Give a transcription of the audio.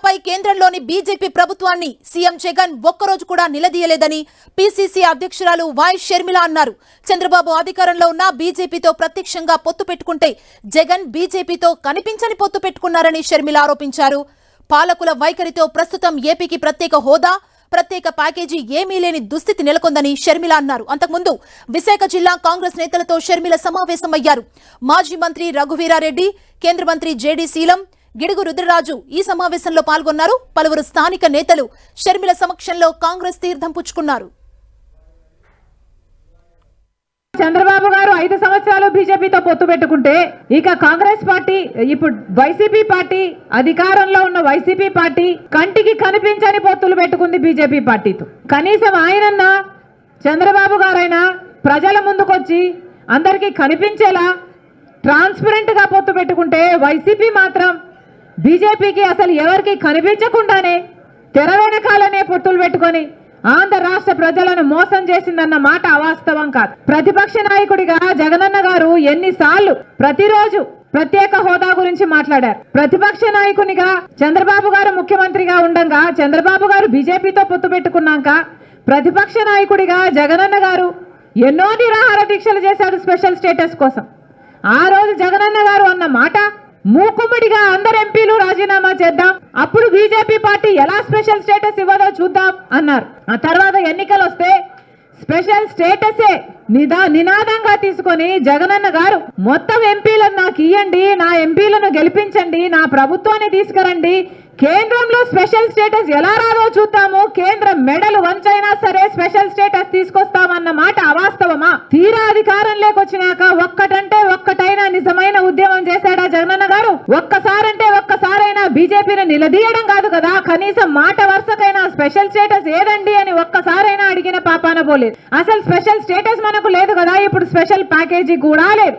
తెలంగాణపై కేంద్రంలోని బీజేపీ ప్రభుత్వాన్ని సీఎం జగన్ ఒక్కరోజు కూడా నిలదీయలేదని పీసీసీ అధ్యక్షురాలు వైఎస్ షర్మిల అన్నారు. చంద్రబాబు అధికారంలో ఉన్న బీజేపీతో ప్రత్యక్షంగా పొత్తు పెట్టుకుంటే జగన్ బీజేపీతో కనిపించని పొత్తు పెట్టుకున్నారని షర్మిల ఆరోపించారు. పాలకుల వైఖరితో ప్రస్తుతం ఏపీకి ప్రత్యేక హోదా, ప్రత్యేక ప్యాకేజీ ఏమీ లేని దుస్థితి నెలకొందని షర్మిల అన్నారు. అంతకుముందు విశాఖ జిల్లా కాంగ్రెస్ నేతలతో షర్మిల సమావేశమయ్యారు. మాజీ మంత్రి రఘువీరారెడ్డి, కేంద్ర మంత్రి జేడీ శీలం, గిడుగు రుద్రరాజు ఈ సమావేశంలో పాల్గొన్నారు. పలువురు స్థానిక నేతలు షర్మిల సమక్షంలో కాంగ్రెస్ తీర్థం పుచ్చుకున్నారు. చంద్రబాబు గారు 5 సంవత్సరాలు బీజేపీతో పొత్తు పెట్టుకుంటే ఇక కాంగ్రెస్ పార్టీ, ఇప్పుడు వైసీపీ పార్టీ, అధికారంలో ఉన్న వైసీపీ పార్టీ కంటికి కనిపించని పొత్తులు పెట్టుకుంది బీజేపీ పార్టీతో. కనీసం ఆయనన్నా, చంద్రబాబు గారైనా ప్రజల ముందుకొచ్చి అందరికీ కనిపించేలా ట్రాన్స్పరెంట్ గా పొత్తు పెట్టుకుంటే వైసీపీ మాత్రం బీజేపీకి అసలు ఎవరికి కనిపించకుండానే తెర వెనకాలనే పొత్తులు పెట్టుకొని ఆంధ్ర రాష్ట్ర ప్రజలను మోసం చేసిందన్న మాట అవాస్తవం కాదు. ప్రతిపక్ష నాయకుడిగా జగనన్న గారు ఎన్నిసార్లు ప్రతిరోజు ప్రత్యేక హోదా గురించి మాట్లాడారు. ప్రతిపక్ష నాయకునిగా చంద్రబాబు గారు ముఖ్యమంత్రిగా ఉండగా, చంద్రబాబు గారు బీజేపీతో పొత్తు పెట్టుకున్నాక ప్రతిపక్ష నాయకుడిగా జగనన్న గారు ఎన్నో నిరాహార దీక్షలు చేశాడు స్పెషల్ స్టేటస్ కోసం. ఆ రోజు జగనన్న గారు అన్న మాట, మూకుమ్మడిగా అందరు ఎంపీలు రాజీనామా చేద్దాం, అప్పుడు బీజేపీ పార్టీ ఎలా స్పెషల్ స్టేటస్ ఇవ్వదో చూద్దాం అన్నారు. ఆ తర్వాత ఎన్నికలు వస్తే స్పెషల్ స్టేటసే నినాదంగా తీసుకొని జగనన్న గారు మొత్తం ఎంపీలను నాకు ఇయ్యండి, నా ఎంపీలను గెలిపించండి, నా ప్రభుత్వాన్ని తీసుకురండి, కేంద్రంలో స్పెషల్ స్టేటస్ ఎలా రాదో చూద్దాము, కేంద్ర మెడలు వంచైనా సరే స్పెషల్ స్టేటస్ తీసుకొస్తామన్న మాట అవాస్తవమా? తీరా అధికారంలోకి వచ్చినాక ఒక్కటంటే ఒక్కటైనా నిజమైన ఉద్యమం చేశాడా జగనన్న గారు? ఒక్కసారంటే ఒక్కసారైనా బీజేపీని నిలదీయడం కాదు కదా, కనీసం మాట వరుసకైనా స్పెషల్ స్టేటస్ ఏదండి అని ఒక్కసారైనా అడిగిన పాపాన పోలేదు. అసలు స్పెషల్ స్టేటస్ మనకు లేదు కదా, ఇప్పుడు స్పెషల్ ప్యాకేజీ కూడా లేదు.